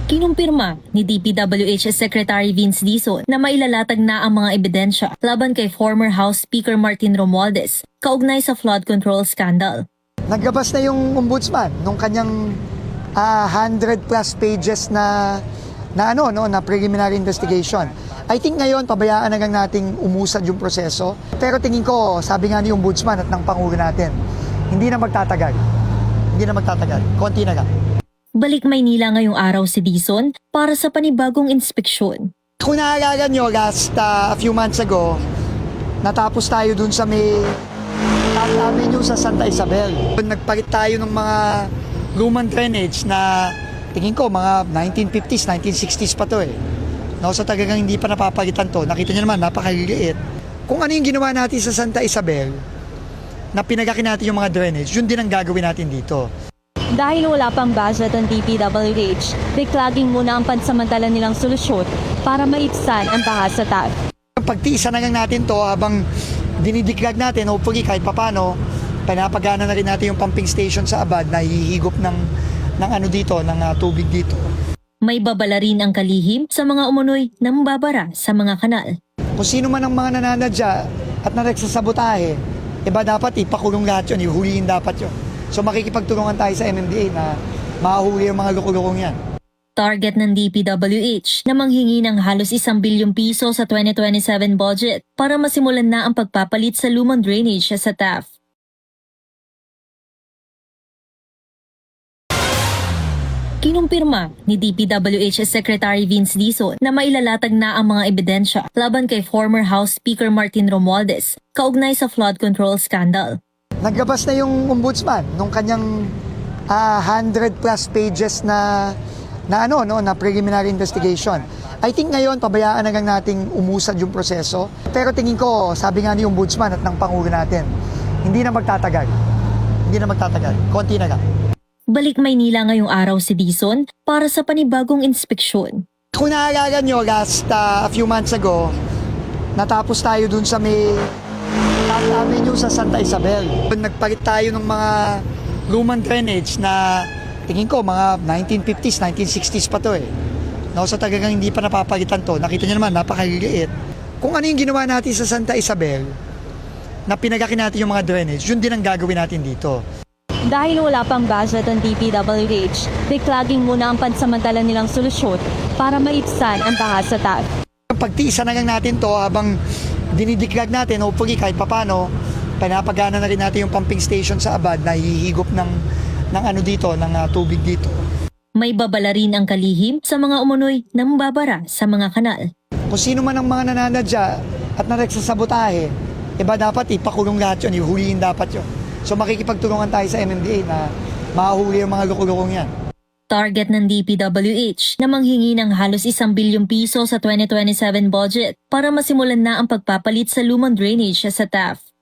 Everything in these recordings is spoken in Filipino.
Kinumpirma ni DPWH Secretary Vince Dizon na mailalatag na ang mga ebidensya laban kay former House Speaker Martin Romualdez kaugnay sa flood control scandal. Naglabas na yung ombudsman nung kanyang 100 plus pages na preliminary investigation. I think ngayon pabayaan na lang nating umusad yung proseso. Pero tingin ko, sabi nga ni ombudsman at ng Pangulo natin, hindi na magtatagal. Konti na lang. Balik Maynila ngayong araw si Dizon para sa panibagong inspeksyon. Kung naalala nyo, a few months ago, natapos tayo dun sa may Avenue sa Santa Isabel. Nagpalit tayo ng mga lumang drainage na tingin ko mga 1950s, 1960s pa to eh. No, so talagang hindi pa napapalitan to. Nakita nyo naman, napakaliliit. Kung ano yung ginawa natin sa Santa Isabel, na pinagaki natin yung mga drainage, yun din ang gagawin natin dito. Dahil wala pang budget ang DPWH, declogging muna ang pansamantala nilang solusyon para maibsan ang baha sa TAF. Pagtiisa na lang natin to habang dinidiklag natin, hopefully kahit papano, pinapagana na rin natin yung pumping station sa Abad na hihigop ng tubig dito. May babala rin ang kalihim sa mga umunoy na mababara sa mga kanal. Kung sino man ang mga nananadya at nagsasabotahe, iba dapat ipakulong lahat yun, ihulihin dapat yun. So makikipagtulungan tayo sa MMDA na mahuli yung mga lukulukong yan. Target ng DPWH na manghingi ng halos 1 bilyong piso sa 2027 budget para masimulan na ang pagpapalit sa lumang drainage sa TAF. Kinumpirma ni DPWH Secretary Vince Dizon na mailalatag na ang mga ebidensya laban kay former House Speaker Martin Romualdez kaugnay sa flood control scandal. Naglabas na yung ombudsman nung kanyang 100 plus pages na preliminary investigation. I think ngayon pabayaan na lang nating umusad yung proseso. Pero tingin ko, sabi nga ni ombudsman at ng Pangulo natin, hindi na magtatagal. Konti na lang. Balik Maynila ngayong araw si Dizon para sa panibagong inspeksyon. Kung naalala nyo, a few months ago, natapos tayo dun sa may Avenue sa Santa Isabel. Nagpalit tayo ng mga lumang drainage na tingin ko mga 1950s, 1960s pa to eh. No, so talagang hindi pa napapalitan to. Nakita nyo naman, napakaliliit. Kung ano yung ginawa natin sa Santa Isabel, na pinagaki natin yung mga drainage, yun din ang gagawin natin dito. Dahil wala pang budget ang DPWH, declogging muna ang pansamantala nilang solusyon para maibsan ang baha sa TAF. Pagtiisa na lang natin to habang dinidiklag natin, hopefully kahit papano, pinapagana na rin natin yung pumping station sa Abad na hihigop ng tubig dito. May babala rin ang kalihim sa mga umunoy na mababara sa mga kanal. Kung sino man ang mga nananadya at nagsasabotahe, iba dapat ipakulong lahat yun, ihulihin dapat yun. So makikipagtulungan tayo sa MMDA na mahuli yung mga lukulukong yan. Target ng DPWH na manghingi ng halos 1 bilyong piso sa 2027 budget para masimulan na ang pagpapalit sa lumang drainage sa TAF.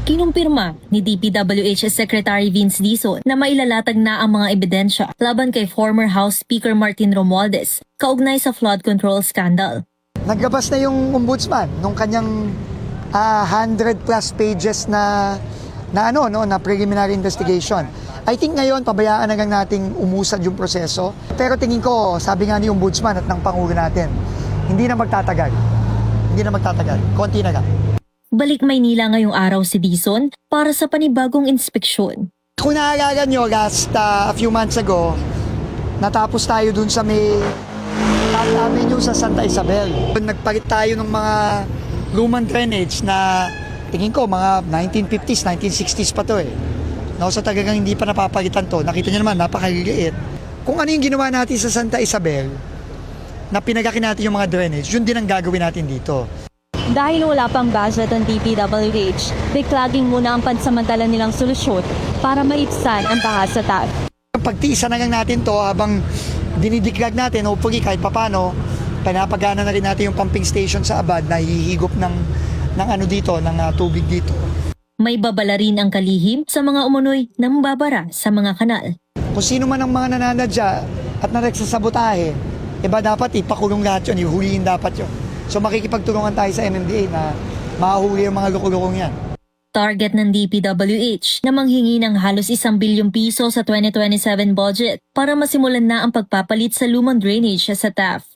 Kinumpirma ni DPWH Secretary Vince Dizon na mailalatag na ang mga ebidensya laban kay former House Speaker Martin Romualdez kaugnay sa flood control scandal. Naglabas na yung ombudsman nung kanyang 100 plus pages na preliminary investigation. I think ngayon pabayaan na lang nating umusad yung proseso. Pero tingin ko, sabi nga ni ombudsman at ng Pangulo natin, hindi na magtatagal. Konti na lang. Balik Maynila ngayong araw si Dizon para sa panibagong inspeksyon. Kung naalala nyo, a few months ago, natapos tayo dun sa may Avenue sa Santa Isabel. Nagpalit tayo ng mga lumang drainage na tingin ko mga 1950s, 1960s pa to eh. No, so talagang hindi pa napapalitan to. Nakita nyo naman, napakaliliit. Kung ano yung ginawa natin sa Santa Isabel, na pinagaki natin yung mga drainage, yun din ang gagawin natin dito. Dahil wala pang budget ang DPWH, declogging muna ang pansamantala nilang solusyon para maibsan ang baha sa TAF. Pagtiisa na lang natin to habang dinidiklag natin, hopefully kahit papano, pinapagana na rin natin yung pumping station sa Abad na hihigop ng tubig dito. May babala rin ang kalihim sa mga umunoy na mababara sa mga kanal. Kung sino man ang mga nananadya at nagsasabotahe, iba dapat ipakulong lahat yun, ihulihin dapat yun. So makikipagtulungan tayo sa MMDA na mahuli yung mga lukulukong yan. Target ng DPWH na manghingi ng halos 1 bilyong piso sa 2027 budget para masimulan na ang pagpapalit sa lumang drainage sa TAF.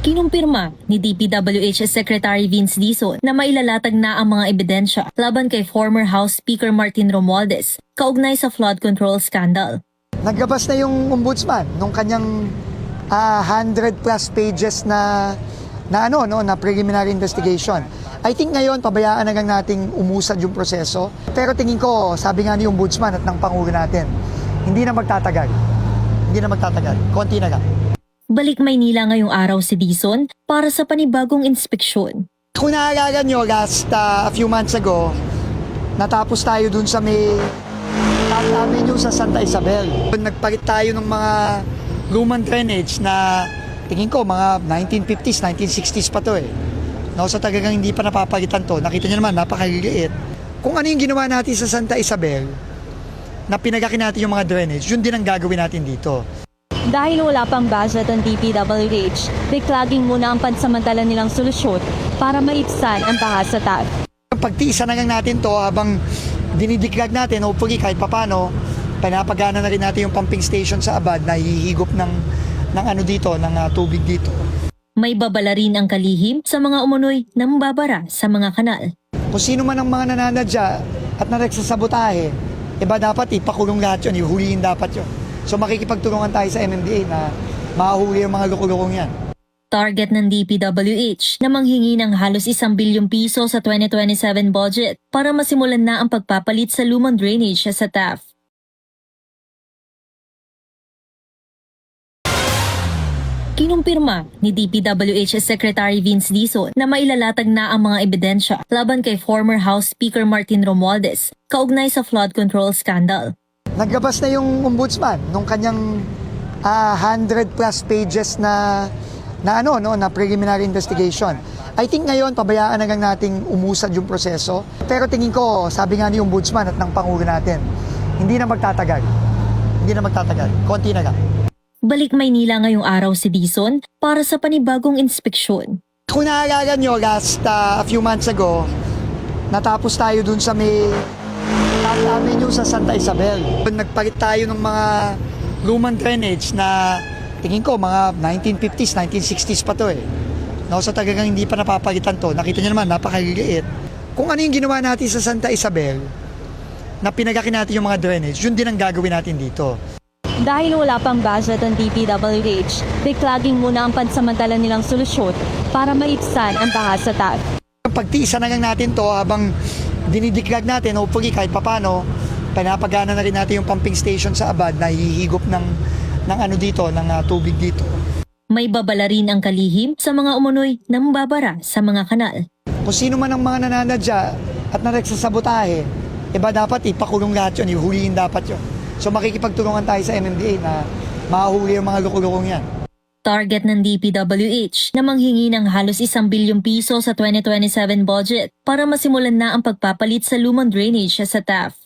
Kinumpirma ni DPWH Secretary Vince Dizon na mailalatag na ang mga ebidensya laban kay former House Speaker Martin Romualdez kaugnay sa flood control scandal. Naglabas na yung ombudsman nung kanyang 100 plus pages na preliminary investigation. I think ngayon pabayaan na lang nating umusad yung proseso. Pero tingin ko, sabi nga ni ombudsman at ng Pangulo natin, hindi na magtatagal. Konti na lang. Balik Maynila ngayong araw si Dizon para sa panibagong inspeksyon. Kung naalala nyo, a few months ago, natapos tayo dun sa may Avenue sa Santa Isabel. Nagpalit tayo ng mga lumang drainage na tingin ko mga 1950s, 1960s pa to eh. No, so talagang hindi pa napapalitan to. Nakita nyo naman, napakaliliit. Kung ano yung ginawa natin sa Santa Isabel, na pinagaki natin yung mga drainage, yun din ang gagawin natin dito. Dahil wala pang budget ang DPWH, declogging muna ang pansamantala nilang solusyon para maibsan ang baha sa TAF. Pagtiisa na lang natin to habang dinidiklag natin, hopefully kahit papano, pinapagana na rin natin yung pumping station sa Abad na hihigop ng tubig dito. May babala rin ang kalihim sa mga umunoy na mababara sa mga kanal. Kung sino man ang mga nananadya at nagsasabotahe, iba dapat ipakulong lahat yun, ihulihin dapat yun. So makikipagtulungan tayo sa MMDA na mahuli yung mga lukulukong yan. Target ng DPWH na manghingi ng halos 1 bilyong piso sa 2027 budget para masimulan na ang pagpapalit sa lumang drainage sa TAF. Kinumpirma ni DPWH Secretary Vince Dizon na mailalatag na ang mga ebidensya laban kay former House Speaker Martin Romualdez kaugnay sa flood control scandal. Naglabas na yung ombudsman nung kanyang 100 plus pages na preliminary investigation. I think ngayon pabayaan na lang nating umusad yung proseso. Pero tingin ko, sabi nga ni ombudsman at ng Pangulo natin, hindi na magtatagal. Konti na lang. Balik Maynila ngayong araw si Dizon para sa panibagong inspeksyon. Kung naalala nyo, a few months ago, natapos tayo dun sa may Avenue sa Santa Isabel. Nagpalit tayo ng mga lumang drainage na tingin ko mga 1950s, 1960s pa to eh. No, so talagang hindi pa napapalitan to. Nakita nyo naman, napakaliliit. Kung ano yung ginawa natin sa Santa Isabel, na pinagaki natin yung mga drainage, yun din ang gagawin natin dito. Dahil wala pang budget ang DPWH, declogging muna ang pansamantala nilang solusyon para maibsan ang baha sa TAF. Pagtiisa na lang natin to habang dinidiklag natin, hopefully kahit papano, pinapagana na rin natin yung pumping station sa Abad na hihigop ng tubig dito. May babala rin ang kalihim sa mga umunoy na mababara sa mga kanal. Kung sino man ang mga nananadya at nagsasabotahe, iba dapat ipakulong lahat yun, ihulihin dapat yun. So makikipagtulungan tayo sa MMDA na mahuli yung mga lukulukong yan. Target ng DPWH na manghingi ng halos 1 bilyong piso sa 2027 budget para masimulan na ang pagpapalit sa lumang drainage sa TAF.